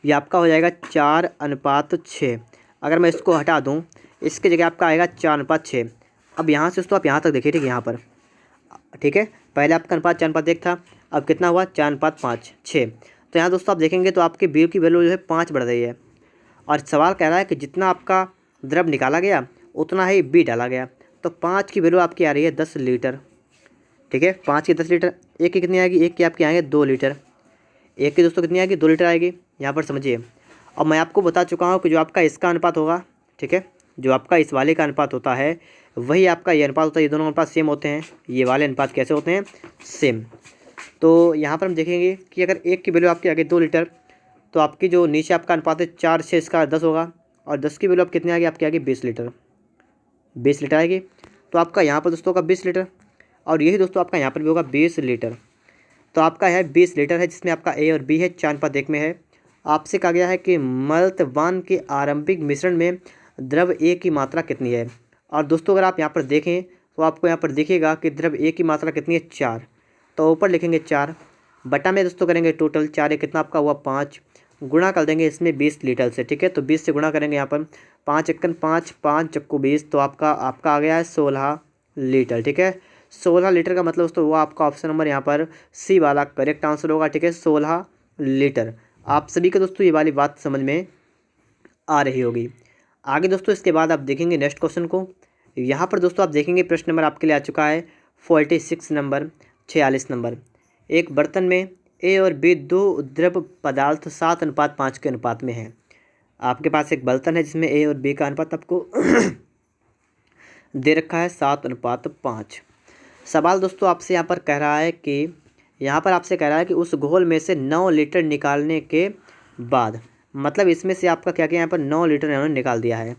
ये आपका हो जाएगा 4:6। अगर मैं इसको हटा दूँ इसकी जगह आपका आएगा 4:6। अब यहाँ से दोस्तों आप यहाँ तक देखिए, ठीक है, यहाँ पर, ठीक है, पहले आपका अनुपात 4:1 था, अब कितना हुआ 4:5 6। तो यहाँ दोस्तों आप देखेंगे तो आपकी बी की वैल्यू जो है 5 बढ़ रही है और सवाल कह रहा है कि जितना आपका द्रव निकाला गया उतना ही बी डाला गया। तो 5 की वैल्यू आपकी आ रही है 10 लीटर, ठीक है, 5 की 10 लीटर। एक की कितनी आएगी, एक की आपकी आएंगे 2 लीटर। एक की दोस्तों कितनी आएगी 2 लीटर आएगी, यहाँ पर समझिए। और मैं आपको बता चुका हूँ कि जो आपका इसका अनुपात होगा, ठीक है, जो आपका इस वाले का अनुपात होता है वही आपका ये अनुपात होता है। ये दोनों अनुपात सेम होते हैं। ये वाले अनुपात कैसे होते हैं, सेम। तो यहाँ पर हम देखेंगे कि अगर एक की वैल्यू आपकी आगे 2 लीटर तो आपकी जो नीचे आपका अनुपात है 4 6 इसका 10 होगा और 10 की वैल्यू आप कितनी आएगी आपकी आगे 20 लीटर, 20 लीटर आएगी। तो आपका यहाँ पर दोस्तों का 20 लीटर और यही दोस्तों आपका यहाँ पर भी होगा 20 लीटर। तो आपका है 20 लीटर है जिसमें आपका ए और बी है 4:1 में है। आपसे कहा गया है कि मर्तवान के आरंभिक मिश्रण में द्रव ए की मात्रा कितनी है। और दोस्तों अगर आप यहाँ पर देखें तो आपको यहाँ पर दिखेगा कि द्रव ए की मात्रा कितनी है 4। तो ऊपर लिखेंगे 4 बटा में दोस्तों करेंगे टोटल 4 कितना आपका हुआ 5, गुणा कर देंगे इसमें 20 लीटर से, ठीक है। तो 20 से गुणा करेंगे यहाँ पर 5 × 5 5 × 20 तो आपका आ गया है 16 लीटर, ठीक है। 16 लीटर का मतलब दोस्तों वो आपका ऑप्शन नंबर यहाँ पर सी वाला करेक्ट आंसर होगा, ठीक है, 16 लीटर। आप सभी को दोस्तों ये वाली बात समझ में आ रही होगी। आगे दोस्तों इसके बाद आप देखेंगे नेक्स्ट क्वेश्चन को। यहाँ पर दोस्तों आप देखेंगे प्रश्न नंबर आपके लिए आ चुका है 46 नंबर, 46 नंबर। एक बर्तन में ए और बी दो द्रव पदार्थ 7:5 के अनुपात में है। आपके पास एक बर्तन है जिसमें ए और बी का अनुपात आपको दे रखा है 7:5। सवाल दोस्तों आपसे यहाँ पर कह रहा है कि यहाँ पर आपसे कह रहा है कि उस घोल में से 9 लीटर निकालने के बाद, मतलब इसमें से आपका क्या किया, यहाँ पर 9 लीटर इन्होंने निकाल दिया है।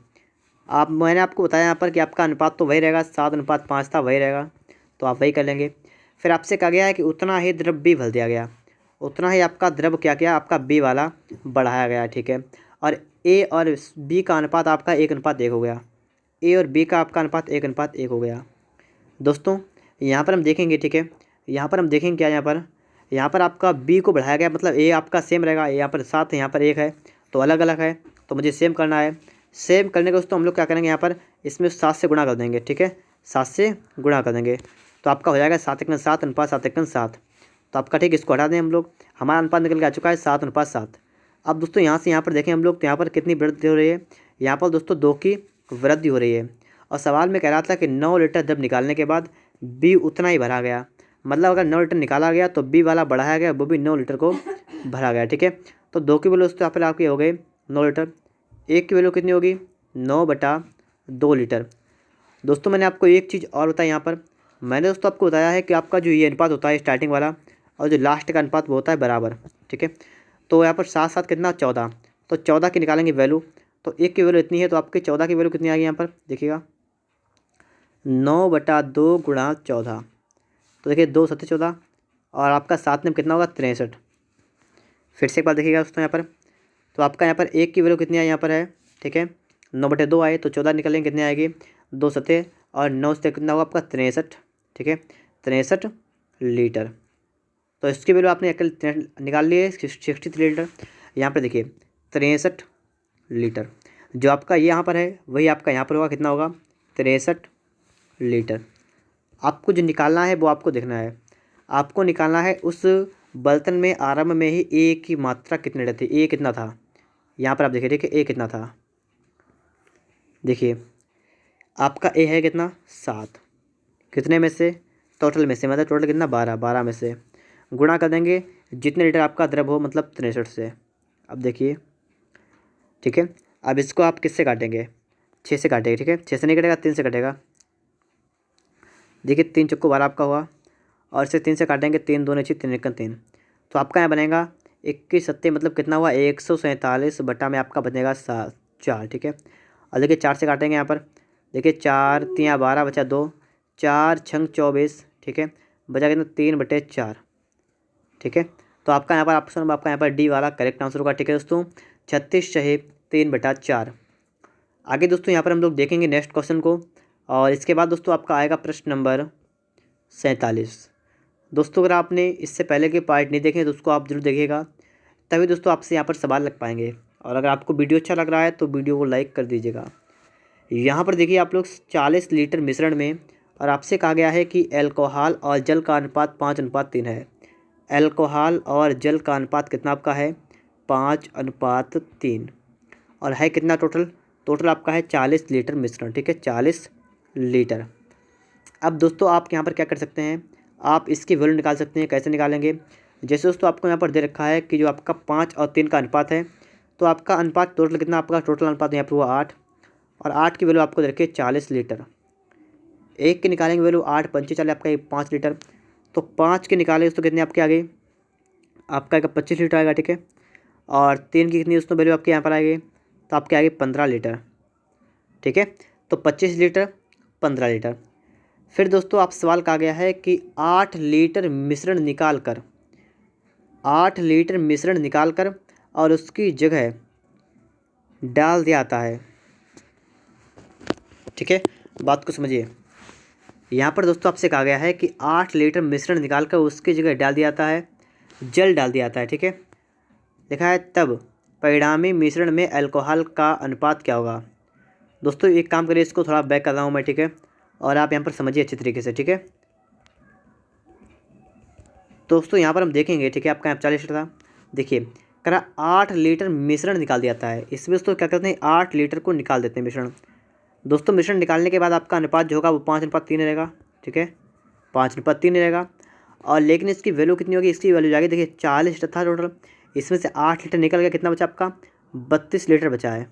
मैंने आपको बताया यहाँ पर कि आपका अनुपात तो वही रहेगा, 7:5 था, वही रहेगा, तो आप वही कर लेंगे। फिर आपसे कहा गया है कि उतना ही द्रव बी भर दिया गया, उतना ही आपका द्रव क्या किया, आपका बी वाला बढ़ाया गया, ठीक है। और ए और बी का अनुपात आपका 1:1 हो गया, ए और बी का आपका अनुपात 1:1 हो गया। दोस्तों यहाँ पर हम देखेंगे, ठीक है, यहाँ पर हम देखेंगे क्या, यहाँ पर आपका बी को बढ़ाया गया, मतलब ए आपका सेम रहेगा, यहाँ पर 7 है, यहाँ पर 1 है, तो अलग अलग है, तो मुझे सेम करना है। सेम करने के दोस्तों हम लोग क्या करेंगे, यहाँ पर इसमें 7 से गुणा कर देंगे, ठीक है, 7 से गुणा कर देंगे, तो आपका हो जाएगा 7:7 अनुपात 7:7। तो आपका ठीक, इसको हटा दें हम लोग, हमारा अनुपात निकल के आ चुका है 7:7। अब दोस्तों यहाँ से यहाँ पर देखें हम लोग, तो यहाँ पर कितनी वृद्धि हो रही है, यहाँ पर दोस्तों 2 की वृद्धि हो रही है। और सवाल में कह रहा था कि 9 लीटर द्रव निकालने के बाद बी उतना ही भरा गया, मतलब अगर 9 लीटर निकाला गया तो बी वाला बढ़ाया गया, वो भी 9 लीटर को भरा गया, ठीक है। तो 2 की वैल्यू दोस्तों यहाँ पर आपकी हो गई 9 लीटर, 1 की वैल्यू कितनी होगी, 9/2 लीटर। दोस्तों मैंने आपको एक चीज़ और बताई, यहाँ पर मैंने दोस्तों आपको बताया है कि आपका जो ये अनुपात होता है स्टार्टिंग वाला और जो लास्ट का अनुपात वो होता है बराबर, ठीक है। तो यहाँ पर 7 कितना 14, तो 14 की निकालेंगे वैल्यू, तो 1 की वैल्यू इतनी है, तो आपकी 14 की वैल्यू कितनी आ गई यहाँ पर देखिएगा, 9/2 गुणा 14, तो देखिए 2 7 14, और आपका 7 में कितना होगा 63। फिर से एक बार देखिएगा दोस्तों यहाँ पर, तो आपका यहाँ पर 1 की वैल्यू कितनी आई यहाँ पर है, ठीक है, 9/2 आए, तो 14 निकलेंगे कितनी आएगी 2 7 और 9 से कितना होगा आपका 63, ठीक है, 63 लीटर। तो इसकी वैल्यू आपने निकाल ली है 63 लीटर। यहाँ पर देखिए 63 लीटर, जो आपका यहाँ पर है वही आपका यहाँ पर होगा, कितना होगा 63 लीटर। आपको जो निकालना है वो आपको देखना है, आपको निकालना है उस बर्तन में आरंभ में ही ए की मात्रा कितनी रहती है, ए कितना था, यहाँ पर आप देखिए, देखिए ए कितना था, देखिए आपका ए है कितना 7, कितने में से, टोटल में से, मतलब टोटल कितना 12 में से गुणा कर देंगे जितने लीटर आपका द्रव हो, मतलब 63 से। अब देखिए, ठीक है, अब इसको आप किससे काटेंगे, 6 से काटेंगे, ठीक है, 6 से नहीं कटेगा, 3 से कटेगा। देखिए 3 चौको 12 आपका हुआ, और इसे 3 से काटेंगे, 3 2 6 3 1 3, तो आपका यहाँ बनेगा 21 7 मतलब कितना हुआ 147 बटा में आपका बनेगा 4, ठीक है। और देखिए 4 से काटेंगे यहाँ पर, देखिए 4 3 12 बचा 2, 4 6 24, ठीक है, बचा कितना 3/4, ठीक है। तो आपका यहाँ पर ऑप्शन आपका यहाँ पर डी वाला करेक्ट आंसर होगा, ठीक है दोस्तों, 36 सही 3/4। आगे दोस्तों यहाँ पर हम लोग देखेंगे नेक्स्ट क्वेश्चन को, और इसके बाद दोस्तों आपका आएगा प्रश्न नंबर 47। दोस्तों अगर आपने इससे पहले के पार्ट नहीं देखे तो उसको आप जरूर देखिएगा, तभी दोस्तों आपसे यहाँ पर सवाल लग पाएंगे। और अगर आपको वीडियो अच्छा लग रहा है तो वीडियो को लाइक कर दीजिएगा। यहाँ पर देखिए आप लोग 40 लीटर मिश्रण में, और आपसे कहा गया है कि एल्कोहल और जल का अनुपात 5:3 है। एल्कोहल और जल का अनुपात कितना आपका है 5:3, और है कितना टोटल आपका है 40 लीटर मिश्रण, ठीक है, 40 लीटर। अब दोस्तों आप यहाँ पर क्या कर सकते हैं, आप इसकी वैल्यू निकाल सकते हैं। कैसे निकालेंगे, जैसे दोस्तों आपको यहाँ पर दे रखा है कि जो आपका 5 और 3 का अनुपात है, तो आपका अनुपात टोटल कितना, आपका टोटल अनुपात यहाँ पर हुआ 8, और 8 की वैल्यू आपको दे रखी है 40 लीटर। 1 की निकालेंगे वैल्यू 8 5 40 आपका 5 लीटर, तो 5 के निकालेंगे दोस्तों कितनी आपकी आ गई, आपका 25 लीटर आएगा, ठीक है। और 3 की कितनी दोस्तों वैल्यू आपके यहाँ पर आएगी, तो आपके आएगी 15 लीटर, ठीक है। तो 25 लीटर 15 लीटर। फिर दोस्तों आप सवाल कहा गया है कि 8 लीटर मिश्रण निकाल कर, 8 लीटर मिश्रण निकाल कर और उसकी जगह डाल दिया जाता है, ठीक है, बात को समझिए। यहाँ पर दोस्तों आपसे कहा गया है कि 8 लीटर मिश्रण निकाल कर उसकी जगह डाल दिया जाता है, जल डाल दिया जाता है, ठीक है, लिखा है, तब परिणामी मिश्रण में अल्कोहल का अनुपात क्या होगा। दोस्तों एक काम करिए, इसको थोड़ा बैक कर रहा हूँ मैं, ठीक है, और आप यहाँ पर समझिए अच्छी तरीके से, ठीक है। दोस्तों यहाँ पर हम देखेंगे, ठीक है, आपका यहाँ 40 लीटर था, देखिए करा 8 लीटर मिश्रण निकाल दिया जाता है, इसमें दोस्तों क्या करते हैं 8 लीटर को निकाल देते हैं मिश्रण। दोस्तों मिश्रण निकालने के बाद आपका अनुपात जो होगा वो 5:3 रहेगा, ठीक है, 5:3 रहेगा। और लेकिन इसकी वैल्यू कितनी होगी, इसकी वैल्यू जाएगी, देखिए 40 लीटर था टोटल, इसमें से 8 लीटर निकल गया, कितना बचा आपका 32 लीटर बचा है,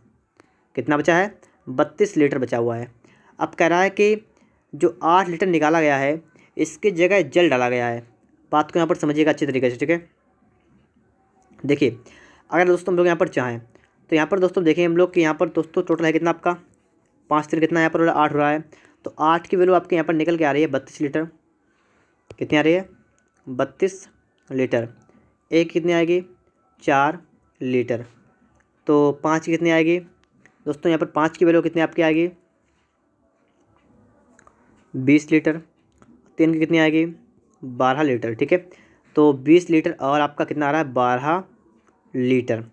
कितना बचा है 32 लीटर बचा हुआ है। अब कह रहा है कि जो 8 लीटर निकाला गया है इसकी जगह जल डाला गया है। बात को यहाँ पर समझिएगा अच्छी तरीके से, ठीक है। देखिए अगर दोस्तों हम लोग यहाँ पर चाहें तो यहाँ पर दोस्तों देखें हम लोग कि यहाँ पर दोस्तों टोटल है कितना आपका 5 3 कितना यहाँ पर हो रहा है 8 हो रहा है। तो 8 की वैल्यू आपके यहाँ पर निकल के आ रही है 32 लीटर। कितनी आ रही है 32 लीटर। एक कितनी आएगी 4 लीटर। तो 5 की कितनी आएगी दोस्तों, यहाँ पर 5 की वैल्यू कितनी आपकी आएगी 20 लीटर। 3 की कितनी आएगी 12 लीटर, ठीक है। तो 20 लीटर और आपका कितना आ रहा है 12 लीटर।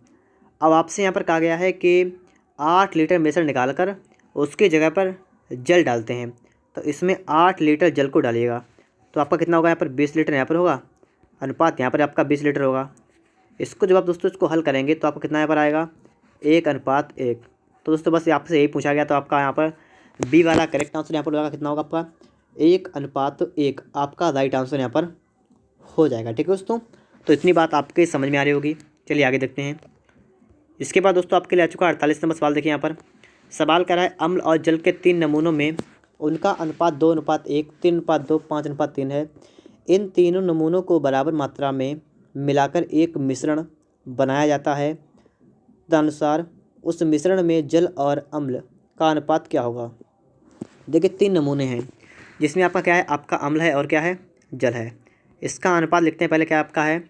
अब आपसे यहाँ पर कहा गया है कि 8 लीटर मिश्रण निकाल कर उसकी जगह पर जल डालते हैं। तो इसमें 8 लीटर जल को डालिएगा। तो आपका कितना होगा यहाँ पर 20 लीटर यहाँ पर होगा, अनुपात यहाँ पर आपका 20 लीटर होगा। इसको जब आप दोस्तों इसको हल करेंगे तो आपको कितना यहाँ पर आएगा 1:1। तो दोस्तों बस आपसे यही पूछा गया। तो आपका यहाँ पर बी वाला करेक्ट आंसर यहाँ पर होगा कितना होगा आपका 1:1 आपका राइट आंसर यहाँ पर हो जाएगा, ठीक है दोस्तों। तो इतनी बात आपके समझ में आ रही होगी। चलिए आगे देखते हैं। इसके बाद दोस्तों आपके लिए आ चुका 48 नंबर सवाल। देखिए यहाँ पर सवाल कर रहा है अम्ल और जल के 3 नमूनों में उनका अनुपात 2:1, 3:2, 5:3 है। इन तीनों नमूनों को बराबर मात्रा में मिलाकर एक मिश्रण बनाया जाता है। तदनुसार उस मिश्रण में जल और अम्ल का अनुपात क्या होगा। देखिए 3 नमूने हैं जिसमें आपका क्या है, आपका अम्ल है और क्या है, जल है। इसका अनुपात लिखते हैं पहले। क्या आपका है,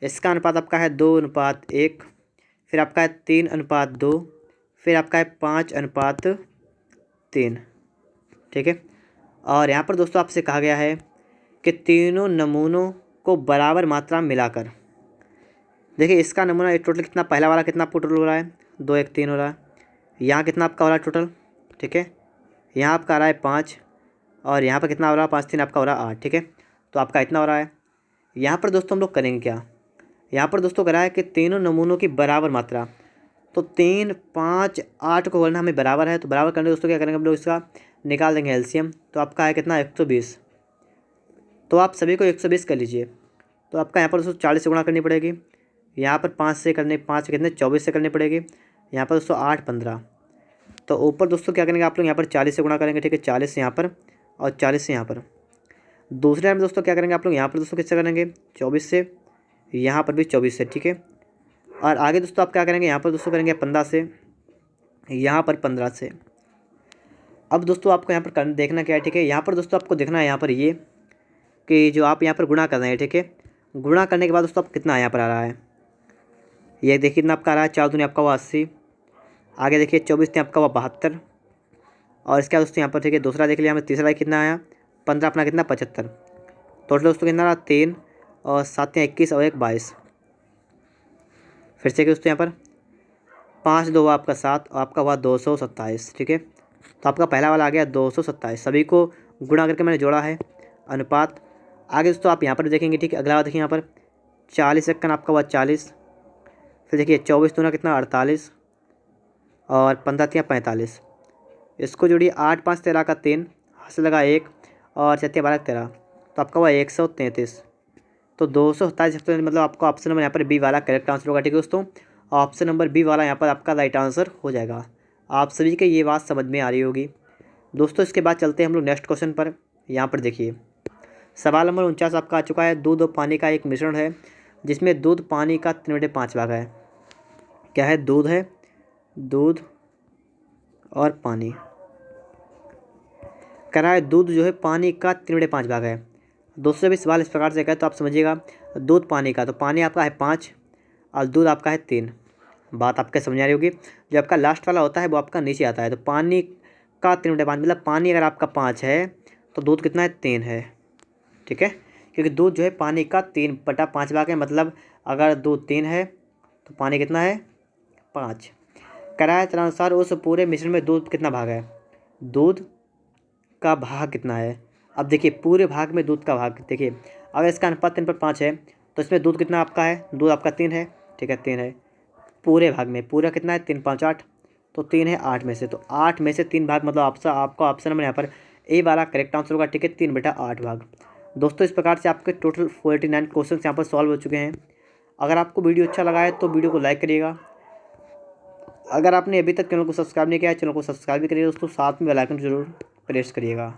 इसका अनुपात आपका है 2:1, फिर आपका है 3:2, फिर आपका है 5:3, ठीक है। और यहाँ पर दोस्तों आपसे कहा गया है कि तीनों नमूनों को बराबर मात्रा में मिलाकर। देखिए इसका नमूना टोटल कितना, पहला वाला कितना आपको टोटल हो रहा है 2 1 3 हो रहा है। यहाँ कितना आपका हो रहा है टोटल, ठीक है। यहाँ आपका आ रहा है 5 और यहाँ पर कितना हो रहा है 5 3 आपका हो रहा है 8, ठीक है। तो आपका इतना हो रहा है। यहाँ पर दोस्तों हम लोग करेंगे क्या, यहाँ पर दोस्तों करा है कि तीनों नमूनों की बराबर मात्रा। तो 3 5 8 को बोलना हमें बराबर है। तो बराबर करने दोस्तों क्या करेंगे हम लोग, इसका निकाल देंगे एलसीएम। तो आपका है कितना 120। तो आप सभी को 120 कर लीजिए। तो आपका यहाँ पर दोस्तों 40 से गुणा करनी पड़ेगी। यहाँ पर 5 से करने, 5 कितने 24 से करनी पड़ेगी। यहाँ पर दोस्तों 8 15। तो ऊपर दोस्तों क्या करेंगे आप लोग यहाँ पर 40 से गुणा करेंगे, ठीक है। 40 यहाँ पर और 40 से यहाँ पर। दूसरे टाइम दोस्तों क्या करेंगे आप लोग यहाँ पर दोस्तों किससे करेंगे 24 से, यहाँ पर भी 24 से, ठीक है। और आगे दोस्तों आप क्या करेंगे यहाँ पर दोस्तों करेंगे 15 से, यहाँ पर 15 से। अब दोस्तों आपको यहाँ पर देखना क्या है, ठीक है। यहाँ पर दोस्तों आपको देखना है यहाँ पर ये कि जो आप यहाँ पर गुणा कर रहे हैं, ठीक है। गुणा करने के बाद दोस्तों आप कितना यहाँ पर आ रहा है, ये देखिए कितना आपका आ रहा है 4 दूनी आपका हुआ 80। आगे देखिए 24 ने आपका हुआ 72। और इसके बाद दोस्तों यहाँ पर ठीक है दूसरा देख लिया हमें, तीसरा कितना आया 15 अपना कितना 75। टोटल दोस्तों कितना रहा 3 और 7 21 और 1 22। फिर से दोस्तों यहाँ पर 5 2 हुआ आपका 7 और आपका हुआ 227, ठीक है। तो आपका पहला वाला आ गया 227। सभी को गुणा करके मैंने जोड़ा है अनुपात। आगे दोस्तों आप यहाँ पर देखेंगे, ठीक है। अगला वाला देखिए यहाँ पर 40 सेकंड आपका हुआ 40। फिर देखिए 24 दूना कितना 48 और 15 3 45। इसको जोड़िए 8 5 13 का 3 हाथ से लगा 1 और 7 12 13। तो आपका हुआ 133। तो 227 मतलब आपका ऑप्शन नंबर यहाँ पर बी वाला करेक्ट आंसर होगा, ठीक है दोस्तों। ऑप्शन नंबर बी वाला यहाँ पर आपका राइट आंसर हो जाएगा। आप सभी के ये बात समझ में आ रही होगी दोस्तों। इसके बाद चलते हैं हम लोग नेक्स्ट क्वेश्चन पर। यहाँ पर देखिए सवाल नंबर 49 आपका आ चुका है। दूध और पानी का एक मिश्रण है जिसमें दूध पानी का 3/5 भाग है। क्या है, दूध है, दूध और पानी करा है। दूध जो है पानी का 3/5 भाग है। दोस्तों भी सवाल इस प्रकार से कहे तो आप समझिएगा, दूध पानी का, तो पानी आपका है 5 और दूध आपका है 3। बात आपके समझ आ रही होगी। जो आपका लास्ट वाला होता है वो आपका नीचे आता है। तो पानी का 3/5 मतलब पानी अगर आपका 5 है तो दूध कितना है 3 है, ठीक है। क्योंकि दूध जो है पानी का 3/5 भाग है। मतलब अगर दूध 3 है तो पानी कितना है 5। कराए तदनुसार उस पूरे मिश्रण में दूध कितना भाग है, दूध का भाग कितना है। अब देखिए पूरे भाग में दूध का भाग देखिए, अगर इसका अनुपात 3/5 है तो इसमें दूध कितना आपका है, दूध आपका 3 है, ठीक है 3 है। पूरे भाग में पूरा कितना है 3 5 8, तो 3 है 8 में से। तो 8 में से 3 भाग मतलब आपका ऑप्शन नंबर यहाँ पर ए वाला करेक्ट आंसर होगा, ठीक है। 3/8 भाग। दोस्तों इस प्रकार से आपके टोटल 49 क्वेश्चन यहाँ पर सॉल्व हो चुके हैं। अगर आपको वीडियो अच्छा लगा है तो वीडियो को लाइक करिएगा। अगर आपने अभी तक चैनल को सब्सक्राइब नहीं किया है, चैनल को सब्सक्राइब भी करिएगा दोस्तों। साथ में बेल आइकन जरूर प्रेस करिएगा।